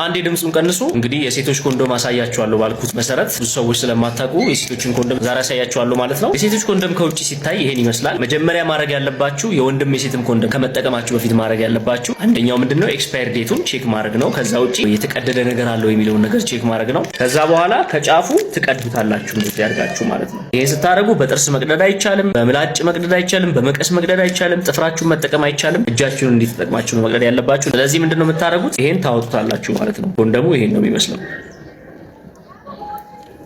አንዴ ድምጹን ቀንሱ። እንግዲህ የሴቶች ኮንዶም አሳያችኋለሁ ባልኩት መሰረት ብዙ ሰዎች ስለማታውቁ የሴቶችን ኮንዶም ዛሬ አሳያችኋለሁ ማለት ነው። የሴቶች ኮንዶም ከውጪ ሲታይ ይሄን ይመስላል። መጀመሪያ ማድረግ ያለባችሁ የወንድም የሴትም ኮንዶም ከመጠቀማችሁ በፊት ማድረግ ያለባችሁ አንደኛው ምንድነው ኤክስፓየር ዴቱን ቼክ ማድረግ ነው። ከዛ ውጪ የተቀደደ ነገር አለው የሚለውን ነገር ቼክ ማድረግ ነው። ከዛ በኋላ ከጫፉ ትቀዱታላችሁ እንደዚህ ያርጋችሁ ማለት ነው። ይሄን ስታደርጉ በጥርስ መቅደድ አይቻልም፣ በምላጭ መቅደድ አይቻልም፣ በመቀስ መቅደድ አይቻልም፣ ጥፍራችሁን መጠቀም አይቻልም። እጃችሁን እንዴት ተጠቅማችሁ ነው መቅደድ ያለባችሁ። ስለዚህ ምንድነው የምታደርጉት ይሄን ታወጡታላችሁ ማለት ነው። ኮንዶሙ ይሄን ነው የሚመስለው።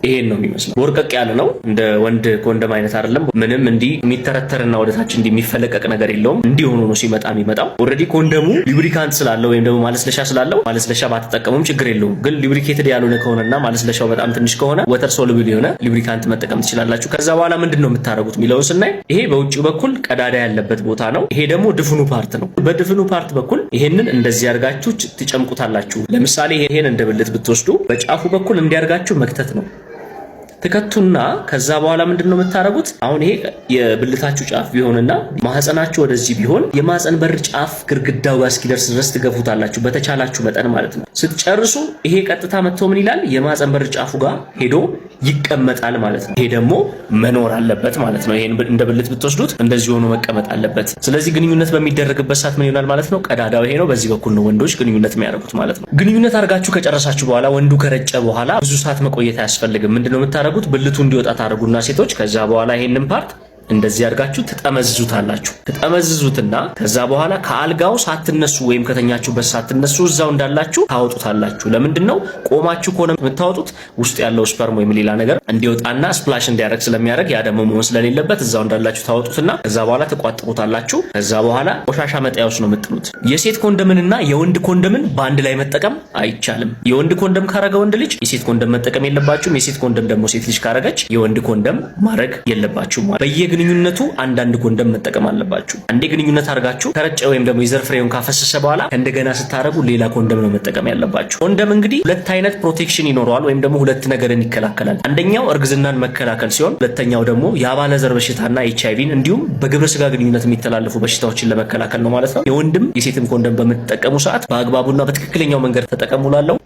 ይሄን ነው የሚመስለው። ወርቀቅ ያለ ነው። እንደ ወንድ ኮንዶም አይነት አይደለም። ምንም እንዲህ የሚተረተርና ወደታች እንዲህ የሚፈለቀቅ ነገር የለውም። እንዲህ ሆኖ ነው ሲመጣ የሚመጣው። ኦሬዲ ኮንዶሙ ሉብሪካንት ስላለው ወይም ደግሞ ማለስለሻ ስላለው ማለስለሻ ባትጠቀሙም ችግር የለውም። ግን ሉብሪኬትድ ያልሆነ ከሆነና ማለስለሻው በጣም ትንሽ ከሆነ ወተር ሶሉብል የሆነ ሉብሪካንት መጠቀም ትችላላችሁ። ከዛ በኋላ ምንድነው የምታረጉት የሚለውን ስናይ ይሄ በውጪው በኩል ቀዳዳ ያለበት ቦታ ነው። ይሄ ደግሞ ድፍኑ ፓርት ነው። በድፍኑ ፓርት በኩል ይሄንን እንደዚህ አድርጋችሁ ትጨምቁታላችሁ። ለምሳሌ ይሄን እንደ ብልት ብትወስዱ በጫፉ በኩል እንዲያርጋችሁ መክተት ነው። ትከቱና ከዛ በኋላ ምንድነው የምታረጉት? አሁን ይሄ የብልታችሁ ጫፍ ቢሆንና ማህፀናችሁ ወደዚህ ቢሆን የማህፀን በር ጫፍ ግርግዳው ጋር እስኪደርስ ድረስ ትገፉታላችሁ በተቻላችሁ መጠን ማለት ነው። ስትጨርሱ ይሄ ቀጥታ መጥቶ ምን ይላል? የማህፀን በር ጫፉ ጋር ሄዶ ይቀመጣል ማለት ነው። ይሄ ደግሞ መኖር አለበት ማለት ነው። ይሄን እንደ ብልት ብትወስዱት እንደዚህ ሆኖ መቀመጥ አለበት። ስለዚህ ግንኙነት በሚደረግበት ሰዓት ምን ይሆናል ማለት ነው? ቀዳዳው ይሄ ነው። በዚህ በኩል ነው ወንዶች ግንኙነት የሚያደርጉት ማለት ነው። ግንኙነት አድርጋችሁ ከጨረሳችሁ በኋላ ወንዱ ከረጨ በኋላ ብዙ ሰዓት መቆየት አያስፈልግም። ምንድነው የምታደርጉት? ብልቱ እንዲወጣ ታደርጉና ሴቶች ከዛ በኋላ ይሄንን ፓርት እንደዚህ አድርጋችሁ ትጠመዝዙታላችሁ። ትጠመዝዙትና ከዛ በኋላ ከአልጋው ሳትነሱ ወይም ከተኛችሁበት ሳትነሱ እዛው እንዳላችሁ ታወጡታላችሁ። ለምንድነው? ቆማችሁ ከሆነ የምታወጡት ውስጥ ያለው ስፐርም ወይም ሌላ ነገር እንዲወጣና ስፕላሽ እንዲያደርግ ስለሚያደርግ ያ ደግሞ መሆን ስለሌለበት እዛው እንዳላችሁ ታወጡትና ከዛ በኋላ ትቋጥሩታላችሁ። ከዛ በኋላ ቆሻሻ መጣያ ውስጥ ነው የምጥሉት። የሴት ኮንዶምንና የወንድ ኮንዶምን በአንድ ላይ መጠቀም አይቻልም። የወንድ ኮንዶም ካረገ ወንድ ልጅ የሴት ኮንዶም መጠቀም የለባችሁም። የሴት ኮንዶም ደግሞ ሴት ልጅ ካረገች የወንድ ኮንዶም ማድረግ የለባችሁም። ግንኙነቱ አንዳንድ ኮንዶም መጠቀም አለባችሁ። አንዴ ግንኙነት አድርጋችሁ ከረጨ ወይም ደግሞ የዘር ፍሬውን ካፈሰሰ በኋላ እንደገና ስታረጉ ሌላ ኮንዶም ነው መጠቀም ያለባችሁ። ኮንዶም እንግዲህ ሁለት አይነት ፕሮቴክሽን ይኖረዋል ወይም ደግሞ ሁለት ነገርን ይከላከላል። አንደኛው እርግዝናን መከላከል ሲሆን ሁለተኛው ደግሞ የአባለዘር በሽታና ኤችአይቪን እንዲሁም በግብረ ስጋ ግንኙነት የሚተላለፉ በሽታዎችን ለመከላከል ነው ማለት ነው። የወንድም የሴትም ኮንዶም በምትጠቀሙ ሰዓት በአግባቡና በትክክለኛው መንገድ ተጠቀሙላለሁ።